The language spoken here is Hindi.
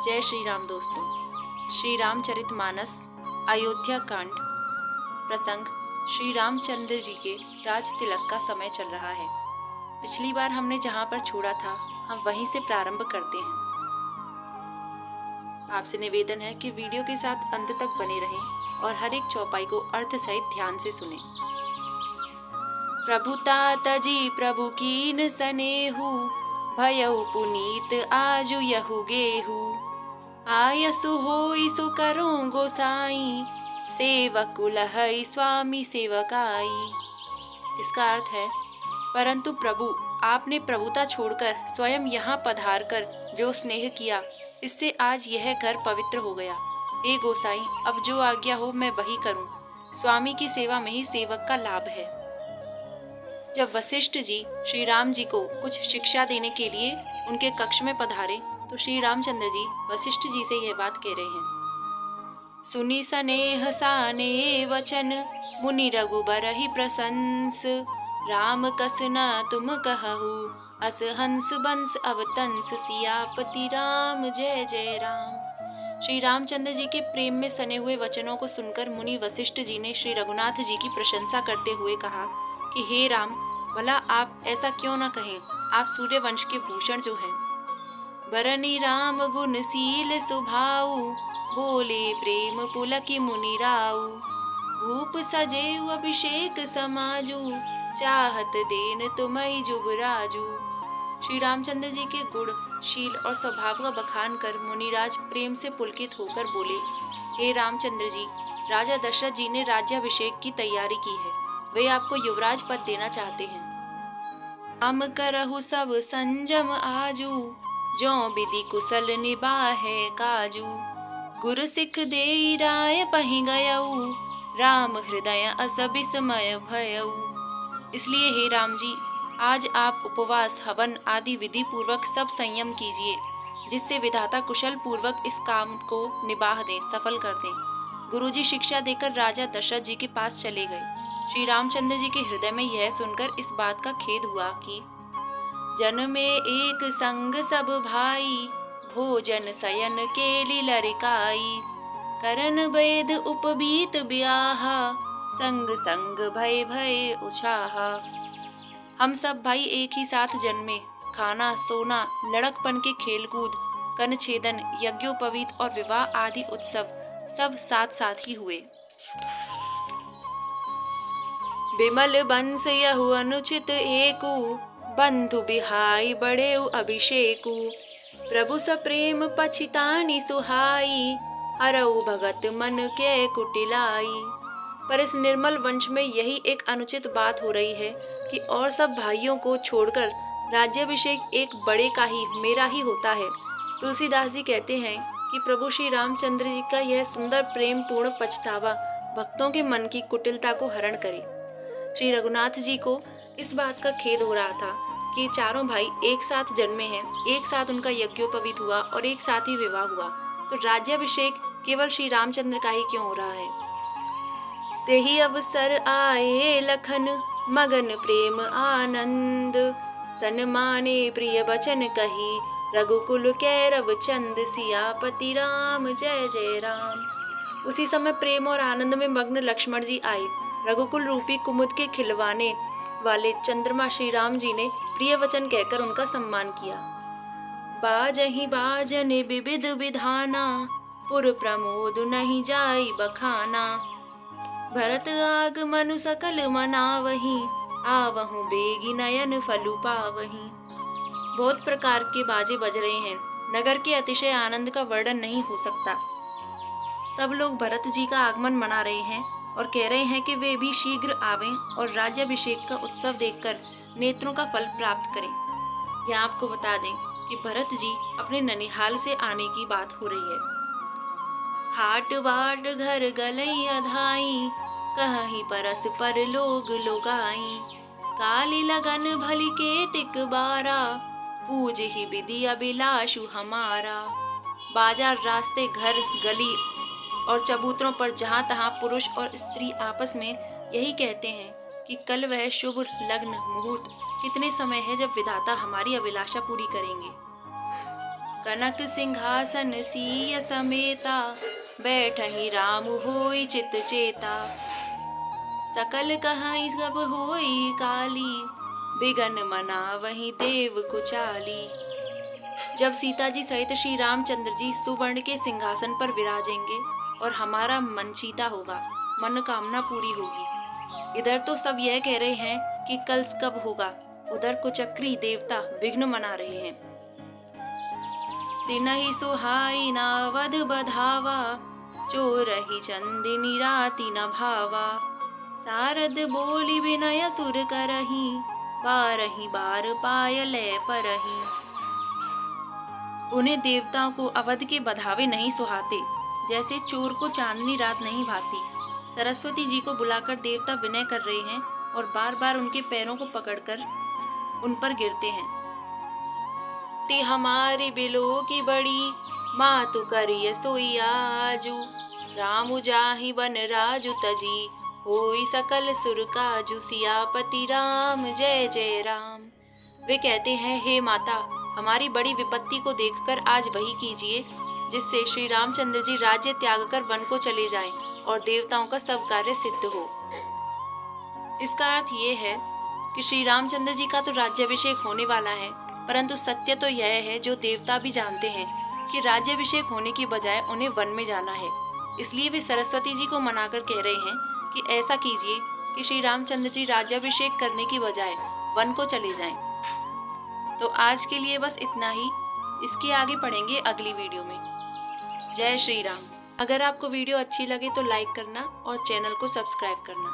जय श्री राम दोस्तों। श्री रामचरितमानस अयोध्या कांड प्रसंग श्री रामचंद्र जी के राज तिलक का समय चल रहा है। पिछली बार हमने जहाँ पर छोड़ा था हम वहीं से प्रारंभ करते हैं। आपसे निवेदन है कि वीडियो के साथ अंत तक बने रहें और हर एक चौपाई को अर्थ सहित ध्यान से सुनें। प्रभुतात जी प्रभु कीन सनेहु भयउ पुनीत आजु यहु गेहु आयसु होई सु करूं गोसाई सेवक लहई स्वामी सेवकाई। इसका अर्थ है, परंतु प्रभु आपने प्रभुता छोड़कर स्वयं यहाँ पधार कर जो स्नेह किया, इससे आज यह घर पवित्र हो गया। हे गोसाई, अब जो आज्ञा हो मैं वही करूं। स्वामी की सेवा में ही सेवक का लाभ है। जब वशिष्ठ जी श्री राम जी को कुछ शिक्षा देने के लिए उनके कक्ष में पधारे तो श्री रामचंद्र जी वशिष्ठ जी से यह बात कह रहे हैं। सुनी सनेह साने वचन मुनि रघुबर ही प्रशंस राम कस न तुम कहु अस हंस बंस अवतंस सियापति राम जय जय राम। श्री रामचंद्र जी के प्रेम में सने हुए वचनों को सुनकर मुनि वशिष्ठ जी ने श्री रघुनाथ जी की प्रशंसा करते हुए कहा कि हे राम, भला आप ऐसा क्यों न कहें, आप सूर्यवंश के भूषण जो हैं। बरनी राम गुणशील सुभाऊ बोले प्रेम पुलकी मुनि राऊ भूप सजेऊ अभिषेक समाजू चाहत देन तुम्हि जुबराजू। श्री रामचंद्र जी के गुण शील और स्वभाव का बखान कर मुनिराज प्रेम से पुलकित होकर बोले, हे रामचंद्र जी, राजा दशरथ जी ने राज्याभिषेक की तैयारी की है। वे आपको युवराज पद देना चाहते हैं। राम करहु सब संजम आजू जो विधि कुशल निबाहे काजू गुरु सिख देई राय पहि गयऊ राम हृदय अस विस्मय भयऊ। इसलिए हे राम जी, आज आप उपवास हवन आदि विधि पूर्वक सब संयम कीजिए, जिससे विधाता कुशल पूर्वक इस काम को निबाह दें, सफल कर दें। गुरुजी शिक्षा देकर राजा दशरथ जी के पास चले गए। श्री रामचंद्र जी के हृदय में यह सुनकर इस बात का खेद हुआ कि जन में एक संग सब भाई भोजन शयन केली लरिकाई करन वेद उपबीत ब्याहा संग संग भय भय उछाहा। हम सब भाई एक ही साथ जन्मे, खाना सोना लड़कपन के खेलकूद कन छेदन यज्ञोपवीत और विवाह आदि उत्सव सब साथ साथ ही हुए। बिमल बंस यहु अनुचित एकु बंधु बिहाई बड़ेउ अभिषेकु प्रभु सप्रेम पछितानी सुहाई हरऊ भगत मन के कुटिलाई। पर इस निर्मल वंश में यही एक अनुचित बात हो रही है कि और सब भाइयों को छोड़कर राज्याभिषेक एक बड़े का ही, मेरा ही होता है। तुलसीदास जी कहते हैं कि प्रभु श्री रामचंद्र जी का यह सुंदर प्रेम पूर्ण पछतावा भक्तों के मन की कुटिलता को हरण करे। श्री रघुनाथ जी को इस बात का खेद हो रहा था कि चारों भाई एक साथ जन्मे हैं, एक साथ उनका यज्ञोपवीत हुआ और एक साथ ही विवाह हुआ, तो राज्याभिषेक केवल श्री रामचंद्र का ही क्यों हो रहा है। तेहि अवसर आए लखन मगन प्रेम आनंद सन्माने प्रिय बचन कही रघुकुल कैरव चंद सियापति राम जय जय राम। उसी समय प्रेम और आनंद में मग्न लक्ष्मण जी आए। रघुकुल रूपी कुमुद के खिलवाने वाले चंद्रमा श्री राम जी ने प्रिय वचन कहकर उनका सम्मान किया। बाजहि बाजने विविध विधाना पुर प्रमोद नहीं जाई बखाना भरत आगमनु सकल मनावही आवहु बेगी नयन फलु पावही। बहुत प्रकार के बाजे बज रहे हैं, नगर के अतिशय आनंद का वर्णन नहीं हो सकता। सब लोग भरत जी का आगमन मना रहे हैं और कह रहे हैं कि वे भी शीघ्र आवें और राज्याभिषेक का उत्सव देखकर नेत्रों का फल प्राप्त करें। यहाँ आपको बता दें कि भरत जी अपने ननिहाल से आने की बात हो रही है। हाट बाट घर गलई अधाई कहीं परस पर लोग लोगाई काली लगन भली के तिक बारा पूज ही विधि अभिलाषु हमारा। बाजार रास्ते घर गली और चबूतरों पर जहाँ तहाँ पुरुष और स्त्री आपस में यही कहते हैं कि कल वह शुभ लग्न मुहूर्त कितने समय है जब विधाता हमारी अभिलाषा पूरी करेंगे। कनक सिंहासन सीय समेता, बैठहि राम होई चित चेता। सकल कहाई सब होई काली, बिगन मनावहि देव कुचाली। जब सीता जी सहित श्री रामचंद्र जी सुवर्ण के सिंहासन पर विराजेंगे और हमारा मन चीता होगा, मनोकामना पूरी होगी। इधर तो सब यह कह रहे हैं कि कल कब होगा, उधर कुचक्री देवता विघ्न मना रहे हैं। तिनहि सुहाई नावध बधावा, चोरहि चंदिनी राति न भावा। सारद बोली विनय सुर करही, बारही बार पायले परही। उन्हें देवताओं को अवध के बधावे नहीं सुहाते, जैसे चोर को चांदनी रात नहीं भाती। सरस्वती जी को बुलाकर देवता विनय कर रहे हैं और बार बार उनके पैरों को पकड़कर उन पर गिरते हैं। ते हमारी बिलो की बड़ी, मातु करिय सोई आजू। रामु जाहि वन राजु तजी, होई सकल सुर काजू। सियापति राम जय जय राम। वे कहते हैं, हे माता, हमारी बड़ी विपत्ति को देखकर आज वही कीजिए जिससे श्री रामचंद्र जी राज्य त्याग कर वन को चले जाएं और देवताओं का सब कार्य सिद्ध हो। इसका अर्थ ये है कि श्री रामचंद्र जी का तो राज्याभिषेक होने वाला है, परंतु सत्य तो यह है, जो देवता भी जानते हैं, कि राज्याभिषेक होने की बजाय उन्हें वन में जाना है। इसलिए वे सरस्वती जी को मनाकर कह रहे हैं कि ऐसा कीजिए कि श्री रामचंद्र जी राज्याभिषेक करने की बजाय वन को चले जाएं। तो आज के लिए बस इतना ही। इसके आगे पढ़ेंगे अगली वीडियो में। जय श्री राम। अगर आपको वीडियो अच्छी लगे तो लाइक करना और चैनल को सब्सक्राइब करना।